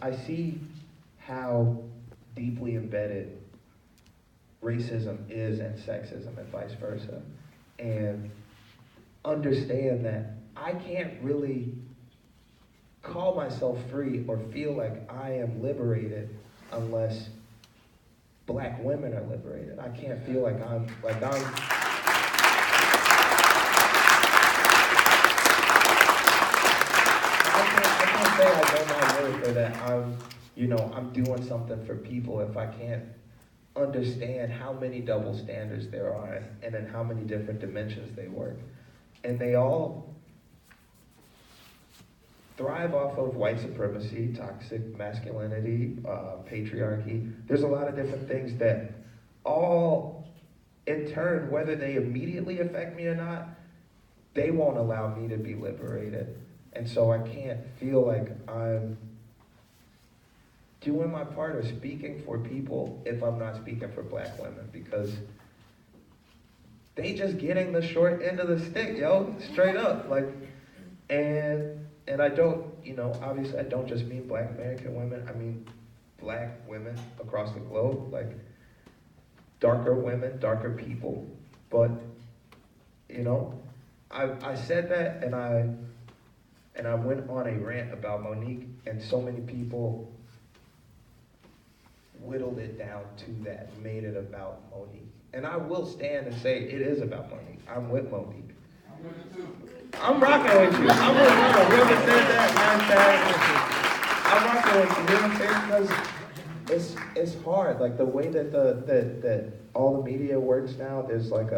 I see how deeply embedded racism is and sexism and vice versa. And understand that I can't really call myself free or feel like I am liberated unless black women are liberated. I can't feel like I'm I can't say I know my worth or that I'm doing something for people if I can't understand how many double standards there are and in how many different dimensions they work. And they all thrive off of white supremacy, toxic masculinity, patriarchy. There's a lot of different things that all, in turn, whether they immediately affect me or not, they won't allow me to be liberated. And so I can't feel like I'm doing my part or speaking for people if I'm not speaking for black women, because they just getting the short end of the stick, yo, straight up. And I don't, obviously I don't just mean black American women, I mean black women across the globe, like darker women, darker people. But, I said that and I went on a rant about Monique, and so many people whittled it down to that, made it about Monique. And I will stand and say it is about Monique. I'm with Monique. I'm with you too. I'm rocking with you. I'm with you. Whoever said that, I'm rocking with you. You know what I'm saying? Because it's hard. Like the way that that all the media works now, there's like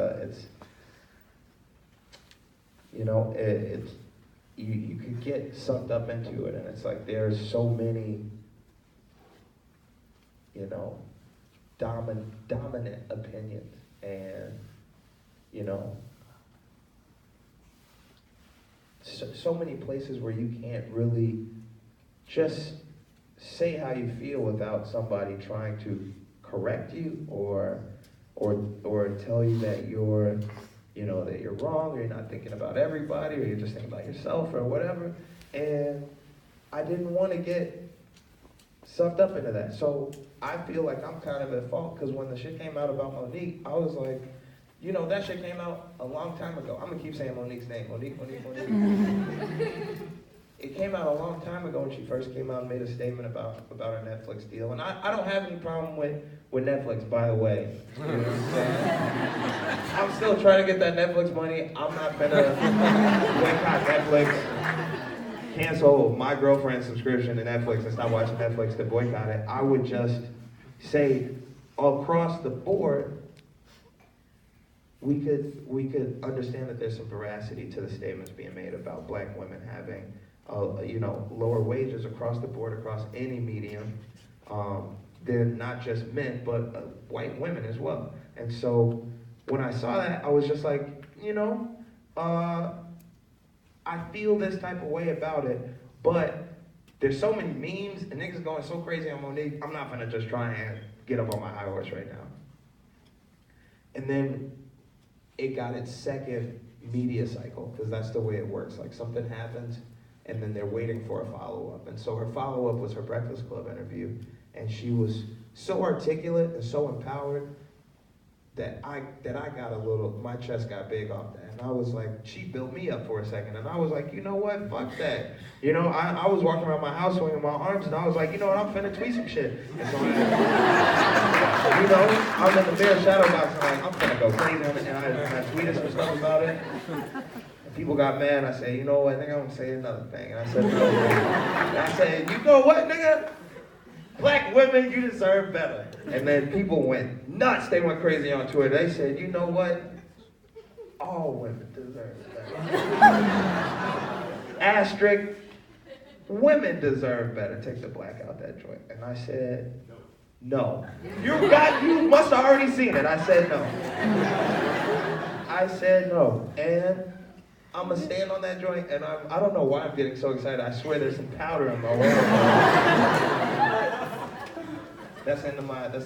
you could get sucked up into it, and it's like there's so many, dominant opinions, and so many places where you can't really just say how you feel without somebody trying to correct you or tell you that you're that you're wrong, or you're not thinking about everybody, or you're just thinking about yourself or whatever. And I didn't want to get sucked up into that. So I feel like I'm kind of at fault, because when the shit came out about Monique, I was like, that shit came out a long time ago. I'm gonna keep saying Monique's name, Monique. It came out a long time ago when she first came out and made a statement about her Netflix deal. And I don't have any problem with Netflix, by the way. You know what I'm saying? I'm still trying to get that Netflix money. I'm not gonna boycott Netflix, cancel my girlfriend's subscription to Netflix and stop watching Netflix to boycott it. I would just say across the board, we could understand that there's some veracity to the statements being made about black women having lower wages across the board, across any medium. They're not just men, but white women as well. And so when I saw that, I was just like, I feel this type of way about it, but there's so many memes and niggas going so crazy on Monique, I'm not gonna just try and get up on my high horse right now. And then it got its second media cycle, because that's the way it works. Like something happens, and then they're waiting for a follow-up. And so her follow-up was her Breakfast Club interview, and she was so articulate and so empowered that I got my chest got big off that. And I was like, she built me up for a second. And I was like, you know what, fuck that. I was walking around my house swinging my arms, and I was like, you know what, I'm finna tweet some shit. And so I was in the mirror shadow box, and I'm finna go crazy, and I tweeted some stuff about it. And people got mad, and I said, you know what, I think I'm gonna say another thing. And I said, no. And I said, you know what, nigga? Black women, you deserve better. And then people went nuts. They went crazy on Twitter. They said, you know what? All women deserve better. Asterisk, women deserve better. Take the black out that joint. And I said, no. You must have already seen it. I said no. I said no. And I'm gonna stand on that joint, and I don't know why I'm getting so excited. I swear there's some powder in my water. That's the end of my answer.